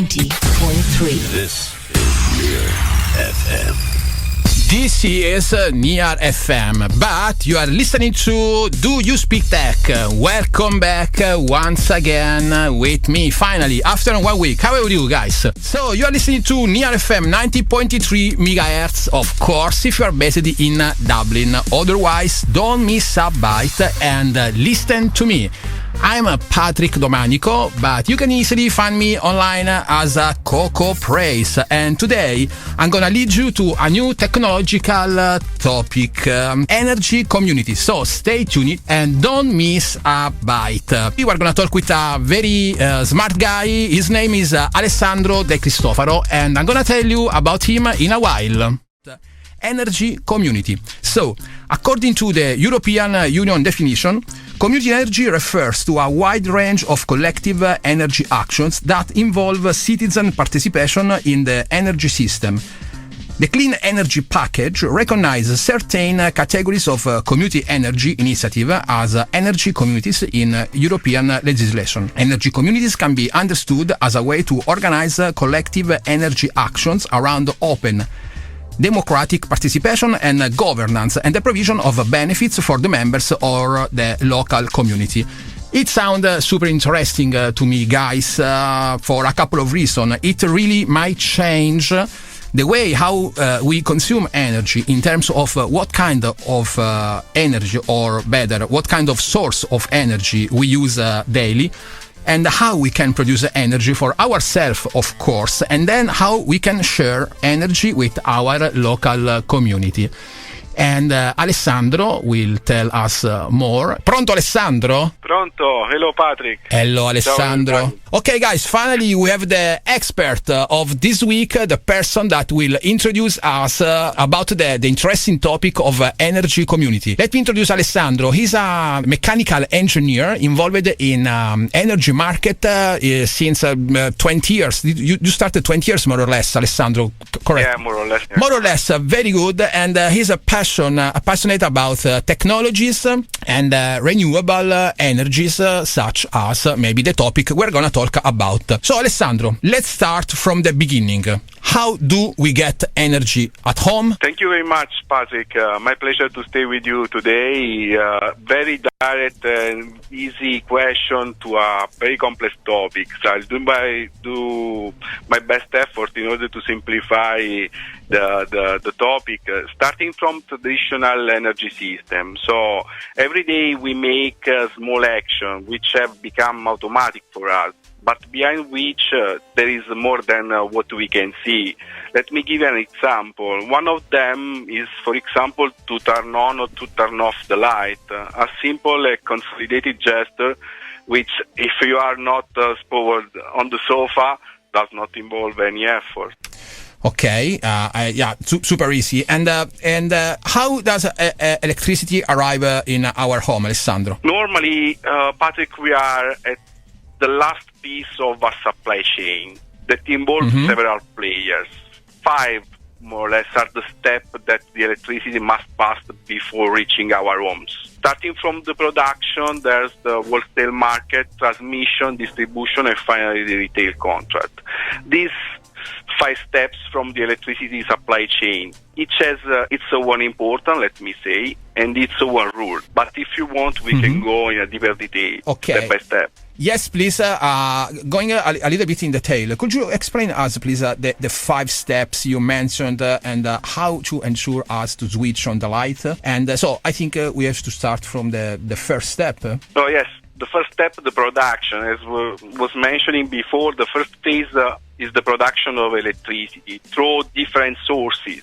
90.3. This is Near FM. This is Near FM, but you are listening to Do You Speak Tech? Welcome back once again with me, finally, after 1 week. How are you guys? So, you are listening to Near FM 90.3 MHz, of course, if you are based in Dublin. Otherwise, don't miss a bite and listen to me. I'm Patrick Domanico, but you can easily find me online as a Cocopraise. And today, I'm gonna lead you to a new technological topic, energy community. So stay tuned and don't miss a bite. We are gonna talk with a very smart guy. His name is Alessandro De Cristofaro, and I'm gonna tell you about him in a while. Energy community. So, according to the European Union definition, community energy refers to a wide range of collective energy actions that involve citizen participation in the energy system. The Clean Energy Package recognizes certain categories of community energy initiative as energy communities in European legislation. Energy communities can be understood as a way to organize collective energy actions around open democratic participation and governance and the provision of benefits for the members or the local community. It sounds super interesting to me, guys, for a couple of reasons. It really might change the way how we consume energy in terms of what kind of energy, or better, what kind of source of energy we use daily, and how we can produce energy for ourselves, of course, and then how we can share energy with our local community. And Alessandro will tell us more. Pronto, Alessandro? Pronto. Hello, Patrick. Hello, Alessandro. Okay, guys, finally we have the expert of this week, the person that will introduce us about the interesting topic of energy community. Let me introduce Alessandro. He's a mechanical engineer involved in energy market since 20 years. You started 20 years, more or less, Alessandro, correct? Yeah, more or less. Yeah. More or less, very good. And he's passionate about technologies and renewable energies, such as maybe the topic we're going to talk about. So, Alessandro, let's start from the beginning. How do we get energy at home? Thank you very much, Patrick. My pleasure to stay with you today. Very direct and easy question to a very complex topic. So I'll do my best effort in order to simplify the topic, starting from traditional energy system. So every day we make small action which have become automatic for us, but behind which there is more than what we can see. Let me give you an example. One of them is, for example, to turn on or to turn off the light. A simple consolidated gesture, which if you are not sprawled on the sofa, does not involve any effort. Okay, super easy. And how does electricity arrive in our home, Alessandro? Normally, Patrick, we are at the last piece of a supply chain that involves several players. 5, more or less, are the steps that the electricity must pass before reaching our homes. Starting from the production, there's the wholesale market, transmission, distribution, and finally the retail contract. These 5 steps from the electricity supply chain. Each has its own important, let me say, and its own rule. But if you want, we can go in a deeper detail, step by step. Yes, please. Going a little bit in detail, could you explain us, please, the 5 steps you mentioned and how to ensure us to switch on the light? And so I think we have to start from the first step. Oh, yes. The first step, the production. As was mentioning before, the first phase is the production of electricity through different sources.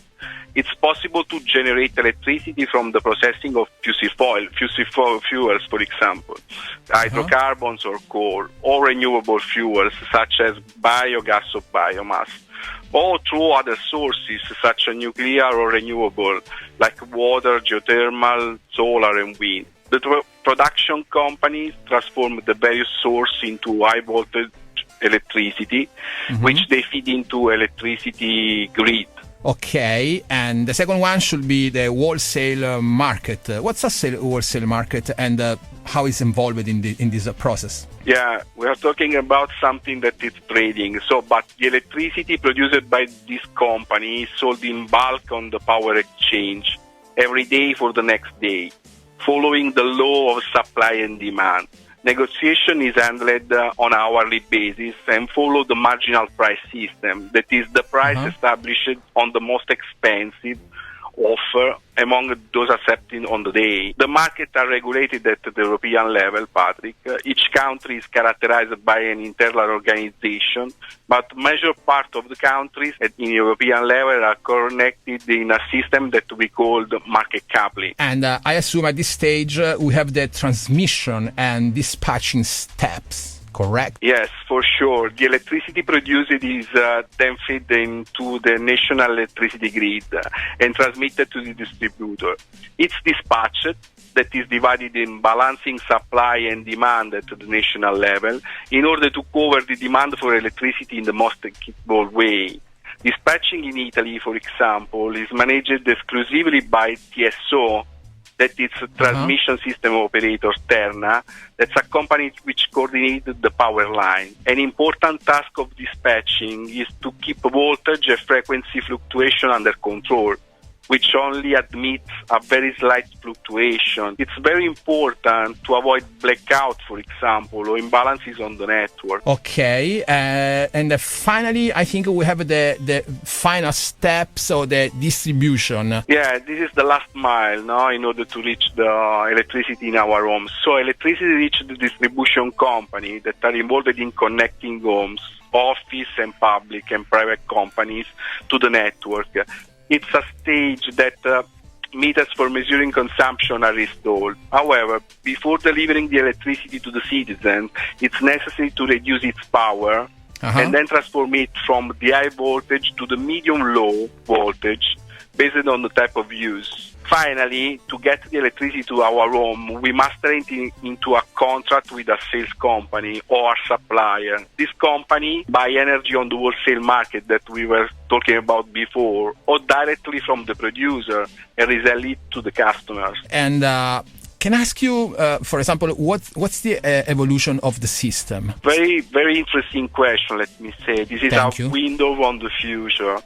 It's possible to generate electricity from the processing of fossil fuels, for example, hydrocarbons or coal, or renewable fuels such as biogas or biomass, or through other sources such as nuclear or renewable, like water, geothermal, solar and wind. The production companies transform the various sources into high voltage electricity, which they feed into electricity grid. Okay, and the second one should be the wholesale market. What's a wholesale market, and how is involved in this process? Yeah, we are talking about something that is trading. But the electricity produced by this company is sold in bulk on the power exchange every day for the next day, following the law of supply and demand. Negotiation is handled on hourly basis and follow the marginal price system. That is the price established on the most expensive offer among those accepting on the day. The markets are regulated at the European level, Patrick. Each country is characterized by an internal organization, but major part of the countries at the European level are connected in a system that we call the market coupling. And I assume at this stage we have the transmission and dispatching steps. Correct? Yes, for sure. The electricity produced is then fed into the national electricity grid and transmitted to the distributor. It's dispatched, that is divided in balancing supply and demand at the national level in order to cover the demand for electricity in the most equitable way. Dispatching in Italy, for example, is managed exclusively by TSO, that is a transmission system operator, Terna, that's a company which coordinates the power line. An important task of dispatching is to keep voltage and frequency fluctuation under control, which only admits a very slight fluctuation. It's very important to avoid blackout, for example, or imbalances on the network. Okay, and finally, I think we have the final steps of the distribution. Yeah, this is the last mile, no, in order to reach the electricity in our homes. So electricity reaches the distribution company that are involved in connecting homes, office and public and private companies to the network. It's a stage that meters for measuring consumption are installed. However, before delivering the electricity to the citizens, it's necessary to reduce its power and then transform it from the high voltage to the medium-low voltage based on the type of use. Finally, to get the electricity to our home, we must enter into a contract with a sales company or supplier. This company buys energy on the wholesale market that we were talking about before, or directly from the producer and resell it to the customers. And can I ask you, for example, what's the evolution of the system? Very, very interesting question, let me say. This is Thank a you. window on the future.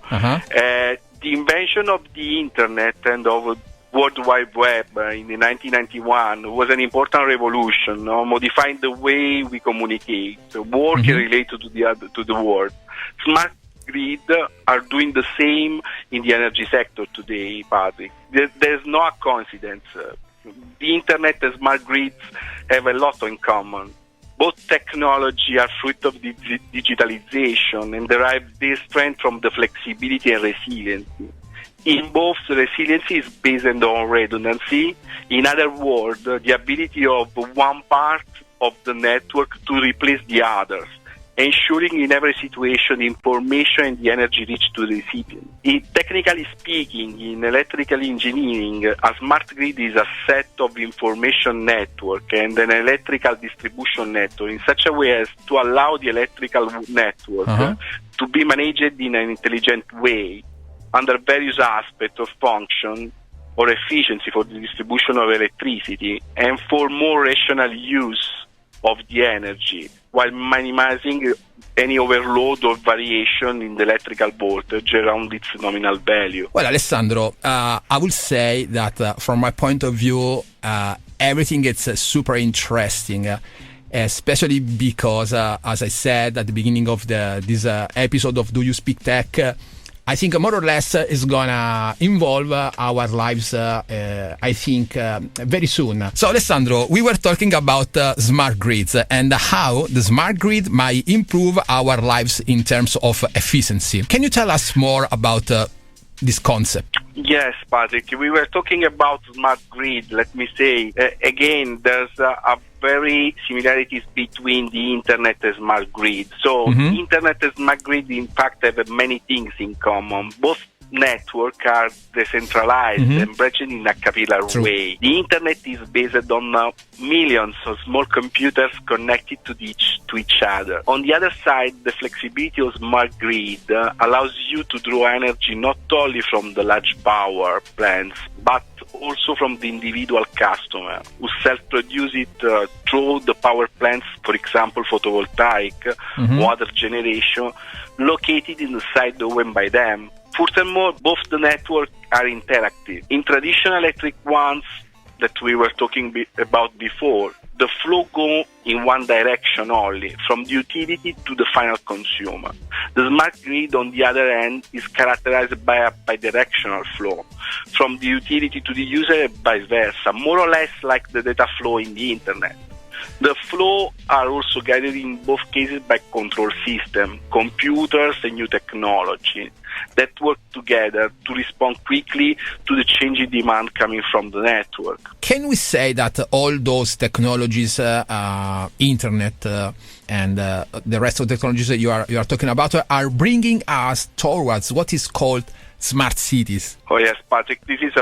The invention of the Internet and of World Wide Web in 1991 was an important revolution, modifying the way we communicate, work and relate to the world. Smart grid are doing the same in the energy sector today, Patrick. There's no coincidence. The Internet and smart grids have a lot in common. Both technology are fruit of the digitalization and derive their strength from the flexibility and resiliency. In both, the resiliency is based on redundancy. In other words, the ability of one part of the network to replace the others, ensuring in every situation information and the energy reach to the recipient. Technically speaking, in electrical engineering, a smart grid is a set of information network and an electrical distribution network in such a way as to allow the electrical network to be managed in an intelligent way under various aspects of function or efficiency for the distribution of electricity and for more rational use of the energy, while minimizing any overload or variation in the electrical voltage around its nominal value. Well, Alessandro, I would say that from my point of view, everything is super interesting, especially because, as I said at the beginning of this episode of Do You Speak Tech, I think more or less is gonna involve our lives, I think, very soon. So, Alessandro, we were talking about smart grids and how the smart grid might improve our lives in terms of efficiency. Can you tell us more about this concept? Yes, Patrick. We were talking about smart grid. Let me say, again, there's a very similarities between the Internet and smart grid. So, Internet and smart grid, in fact, have many things in common. Both network are decentralized and branching in a capillary way. The internet is based on millions of small computers connected to each other. On the other side, the flexibility of smart grid allows you to draw energy not only from the large power plants, but also from the individual customer who self-produce it through the power plants, for example, photovoltaic or other generation, located inside the owned by them. Furthermore, both the networks are interactive. In traditional electric ones that we were talking about before, the flow goes in one direction only, from the utility to the final consumer. The smart grid, on the other hand, is characterized by a bidirectional flow, from the utility to the user and vice versa, more or less like the data flow in the internet. The flow are also guided in both cases by control system, computers and new technology that work together to respond quickly to the changing demand coming from the network. Can we say that all those technologies, internet and the rest of the technologies that you are talking about are bringing us towards what is called smart cities? Oh yes, Patrick, this is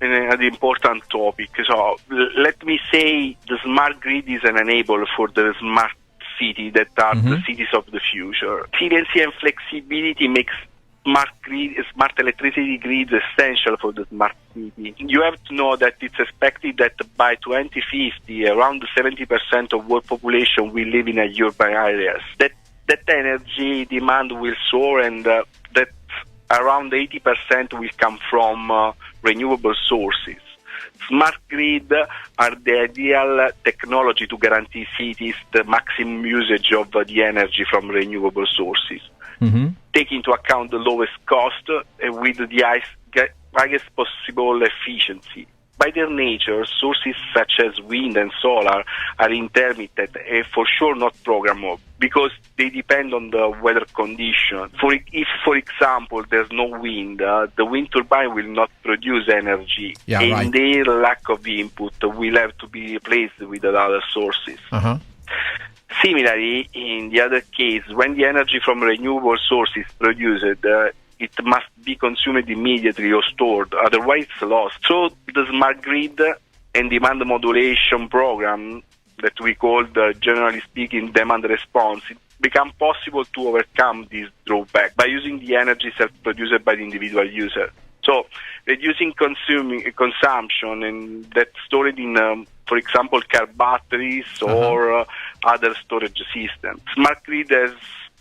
an important topic. So let me say the smart grid is an enabler for the smart city that are the cities of the future. Resiliency and flexibility makes smart electricity grids essential for the smart city. You have to know that it's expected that by 2050, around 70% of world population will live in urban areas. That energy demand will soar, and that around 80% will come from renewable sources. Smart grid are the ideal technology to guarantee cities the maximum usage of the energy from renewable sources. Take into account the lowest cost with the highest possible efficiency. By their nature, sources such as wind and solar are intermittent and for sure not programmable because they depend on the weather condition. If, for example, there's no wind, the wind turbine will not produce energy, their lack of input will have to be replaced with other sources. Similarly, in the other case, when the energy from renewable sources is produced, it must be consumed immediately or stored, otherwise it's lost. So the smart grid and demand modulation program that we call, generally speaking, demand response, it become possible to overcome this drawback by using the energy self-produced by the individual user. So reducing consumption and that stored in, for example, car batteries or other storage systems. Smart grid has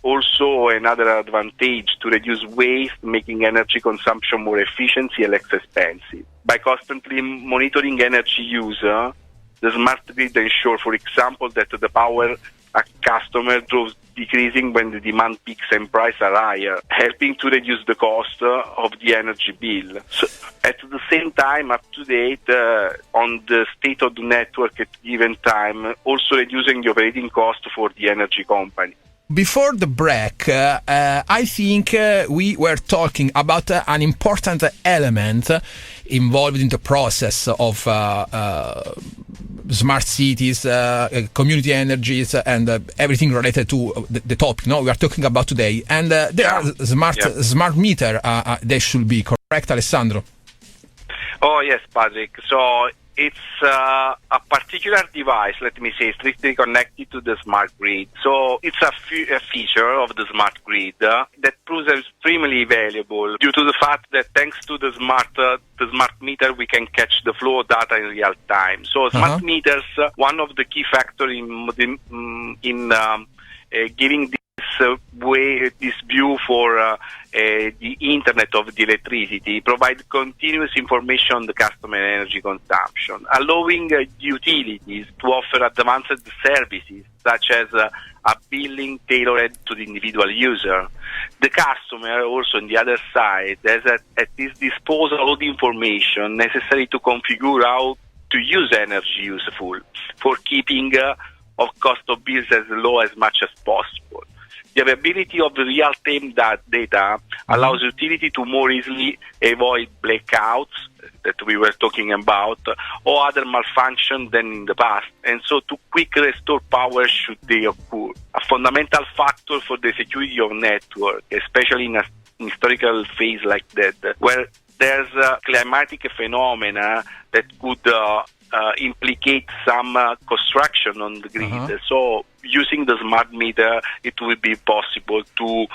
also another advantage to reduce waste, making energy consumption more efficient and less expensive. By constantly monitoring energy use, the smart grid ensures, for example, that the power a customer draws decreasing when the demand peaks and prices are higher, helping to reduce the cost of the energy bill. So, at the same time, up to date on the state of the network at given time, also reducing the operating cost for the energy company. Before the break, I think we were talking about an important element involved in the process of smart cities, community energies, and everything related to the topic we are talking about today. And there are smart meter. They should be correct, Alessandro? Oh yes, Patrick. So it's a particular device, let me say, strictly connected to the smart grid. So it's a feature of the smart grid that proves extremely valuable due to the fact that thanks to the smart meter, we can catch the flow of data in real time. So smart meters, one of the key factors in giving this view for the internet of the electricity, provide continuous information on the customer energy consumption, allowing utilities to offer advanced services such as a billing tailored to the individual user. The customer also on the other side has at his disposal all the information necessary to configure how to use energy useful for keeping of cost of bills as low as much as possible. The availability of the real-time data allows utility to more easily avoid blackouts that we were talking about or other malfunction than in the past, and so to quickly restore power should they occur. A fundamental factor for the security of network, especially in a historical phase like that, where there's climatic phenomena that could implicate some construction on the grid. So using the smart meter, it will be possible to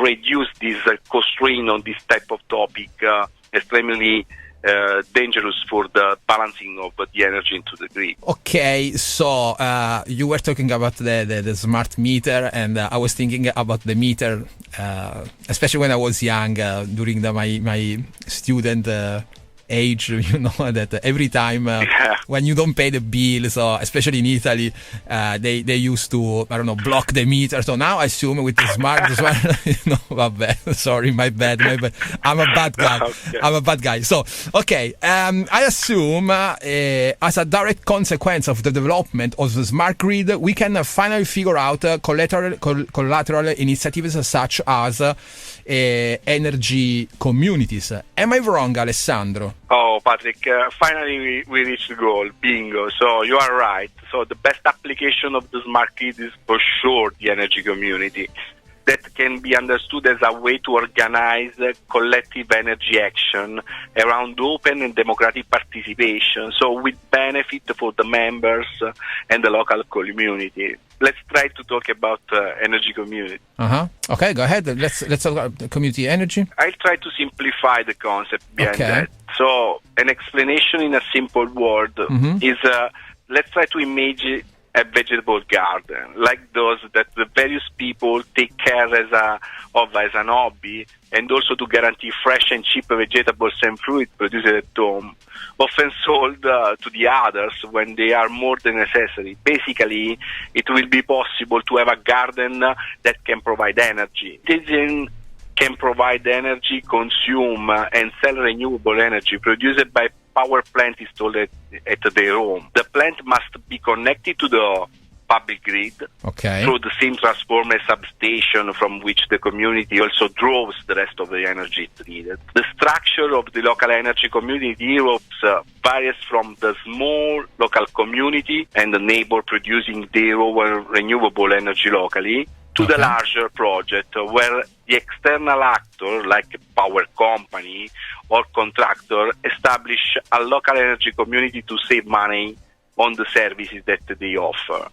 reduce this constraint on this type of topic, extremely dangerous for the balancing of the energy into the grid. Okay, so you were talking about the smart meter, and I was thinking about the meter, especially when I was young, during my student age, that every time when you don't pay the bill, so especially in Italy, they used to, I don't know, block the meter. So now I assume with the smart, sorry, my bad. I'm a bad guy. Okay. I'm a bad guy. So, okay, I assume as a direct consequence of the development of the smart grid, we can finally figure out collateral initiatives such as energy communities. Am I wrong, Alessandro? Oh, Patrick, finally we reached the goal. Bingo. So you are right. So the best application of the smart grid is for sure the energy community. That can be understood as a way to organize collective energy action around open and democratic participation, so with benefit for the members and the local community. Let's try to talk about energy community. Okay, go ahead. Let's talk about community energy. I'll try to simplify the concept behind that. So an explanation in a simple word is, let's try to imagine a vegetable garden, like those that the various people take care as an hobby, and also to guarantee fresh and cheap vegetables and fruit produced at home, often sold to the others when they are more than necessary. Basically, it will be possible to have a garden that can provide energy. Citizens can provide energy, consume and sell renewable energy produced by power plant installed at their home. The plant must be connected to the public grid through the same transformer substation from which the community also draws the rest of the energy it needed. The structure of the local energy community in Europe varies from the small local community and the neighbor producing their own renewable energy locally to the larger project where the external actor, like a power company or contractor, establish a local energy community to save money on the services that they offer.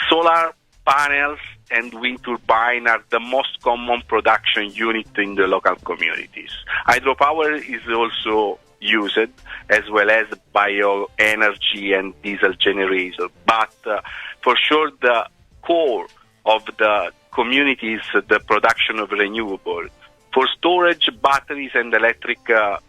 Solar panels and wind turbine are the most common production unit in the local communities. Hydropower is also used, as well as bioenergy and diesel generator. But for sure, the core of the community is the production of renewable. For storage, batteries and electric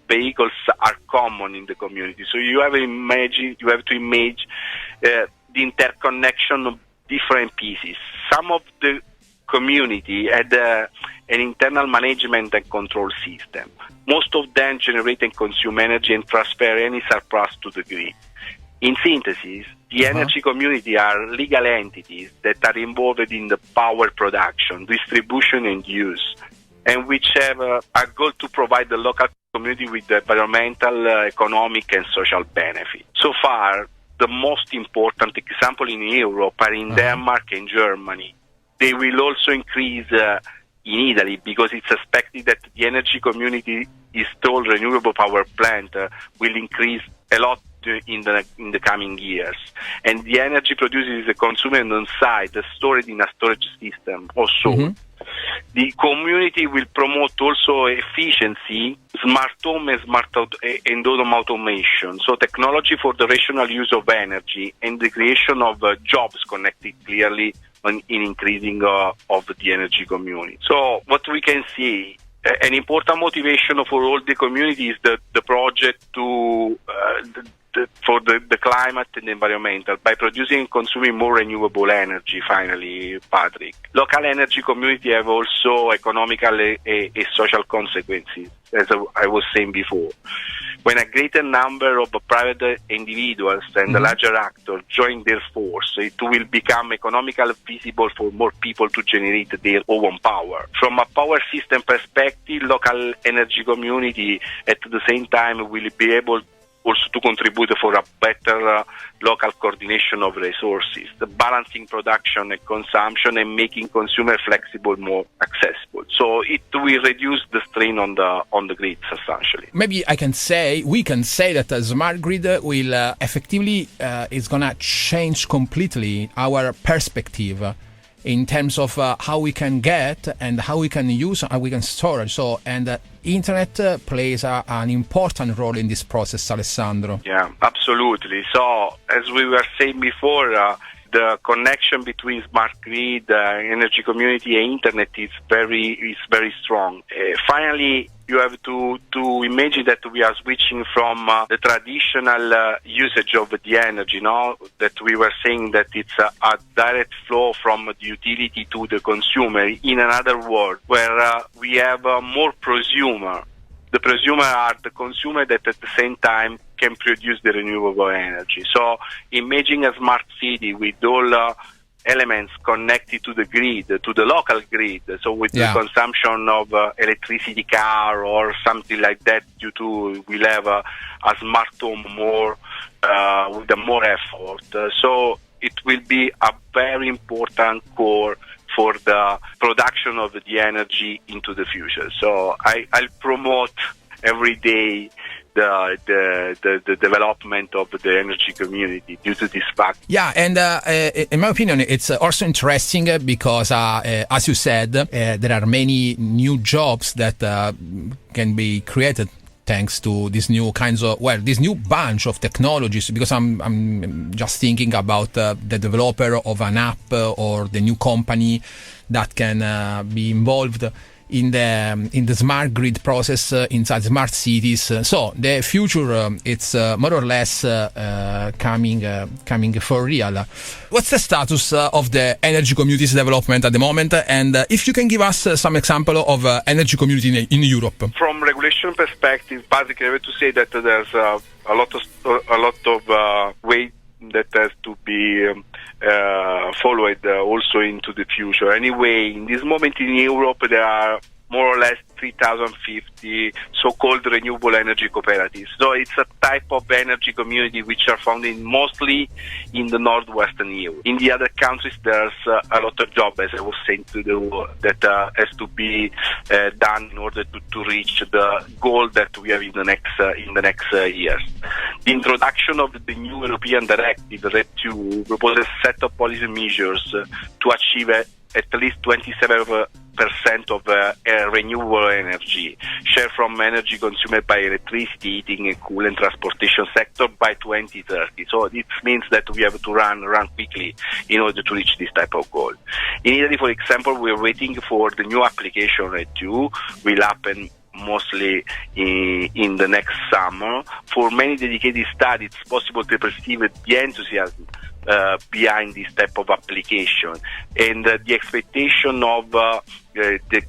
vehicles are common in the community. So you have to imagine the interconnection of different pieces. Some of the community had an internal management and control system. Most of them generate and consume energy and transfer any surplus to the grid. In synthesis, the energy community are legal entities that are involved in the power production, distribution and use, and which have a goal to provide the local community with the environmental, economic and social benefit. So far, the most important example in Europe are in Denmark and Germany. They will also increase in Italy because it's expected that the energy community installed renewable power plant will increase a lot in the coming years. And the energy produced is consumed on site, stored in a storage system also. The community will promote also efficiency, smart home and and home automation, so technology for the rational use of energy and the creation of jobs connected clearly in increasing of the energy community. So what we can see, an important motivation for all the community is the project to for the climate and environmental by producing and consuming more renewable energy. Finally, Patrick, local energy community have also economical and social consequences, as I was saying before. When a greater number of private individuals and a larger actor join their force, it will become economically feasible for more people to generate their own power. From a power system perspective, local energy community at the same time will be able also to contribute for a better local coordination of resources, the balancing production and consumption, and making consumer flexible more accessible. So it will reduce the strain on the grid substantially. Maybe we can say that a smart grid will effectively is gonna change completely our perspective in terms of how we can get and how we can use, how we can store. So, and internet plays an important role in this process, Alessandro. Yeah, absolutely. So, as we were saying before, the connection between smart grid, energy community, and internet is very strong. Finally, you have to imagine that we are switching from the traditional usage of the energy, that we were saying that it's a direct flow from the utility to the consumer. In another word, where we have more prosumer. The prosumer are the consumer that at the same time can produce the renewable energy. So imagine a smart city with all elements connected to the grid, to the local grid. So with the consumption of electricity car or something like that, we'll have a smart home more with more effort. So it will be a very important core for the production of the energy into the future. So I'll promote every day the development of the energy community due to this fact. Yeah, and in my opinion, it's also interesting because, as you said, there are many new jobs that can be created thanks to these new kinds of, this new bunch of technologies, because I'm just thinking about the developer of an app or the new company that can be involved in the smart grid process inside smart cities. So the future, it's more or less coming for real. What's the status of the energy communities development at the moment? And if you can give us some example of energy community in Europe. From regulation perspective, basically, I have to say that there's a lot of way that has to be followed also into the future. Anyway, in this moment in Europe, there are more or less 3,050 so-called renewable energy cooperatives. So it's a type of energy community which are found mostly in the northwestern Europe. In the other countries, there's a lot of job, as I was saying, that has to be done in order to reach the goal that we have in the next years. The introduction of the new European directive, RED II, proposes a set of policy measures to achieve at least 27% of renewable energy share from energy consumed by electricity, heating and cooling, transportation sector by 2030. So this means that we have to run quickly in order to reach this type of goal. In Italy, for example, we're waiting for the new application RED II will happen mostly in the next summer. For many dedicated studies, it's possible to perceive the enthusiasm behind this type of application, and the expectation of the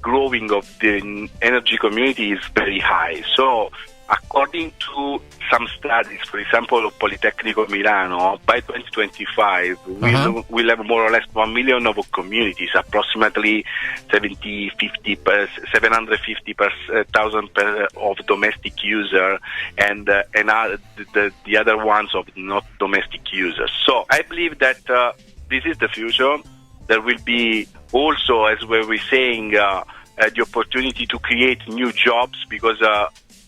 growing of the energy community is very high. So according to some studies, for example, of Politecnico Milano, by 2025, we'll have more or less 1 million of communities, approximately 750,000 of domestic users, and the other ones of not domestic users. So I believe that this is the future. There will be also, as we were saying, the opportunity to create new jobs, because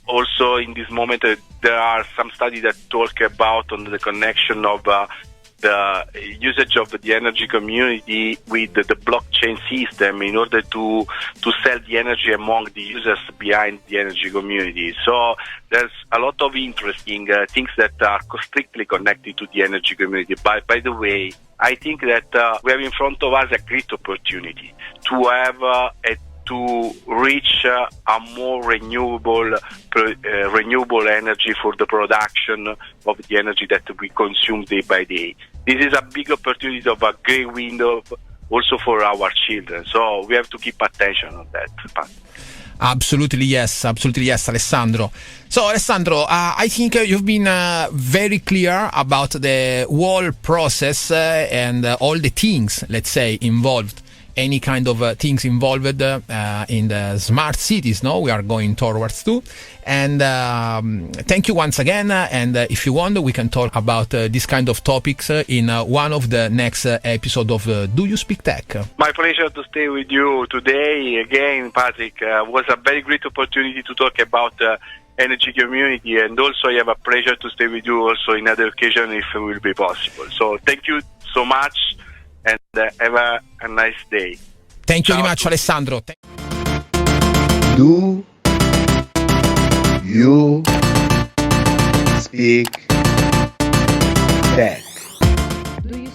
also in this moment there are some studies that talk about on the connection of the usage of the energy community with the blockchain system in order to sell the energy among the users behind the energy community. So there's a lot of interesting things that are strictly connected to the energy community. By the way, I think that we have in front of us a great opportunity to have to reach a more renewable energy for the production of the energy that we consume day by day. This is a big opportunity of a great window also for our children. So we have to keep attention on that. Absolutely yes, Alessandro. So Alessandro, I think you've been very clear about the whole process and all the things, let's say, involved any kind of things involved in the smart cities. No, we are going towards to. And thank you once again. And if you want, we can talk about this kind of topics in one of the next episode of Do You Speak Tech? My pleasure to stay with you today. Again, Patrick, was a very great opportunity to talk about energy community, and also I have a pleasure to stay with you also in other occasion if it will be possible. So thank you so much, and have a nice day. Thank you very much, Alessandro. Do you speak tech?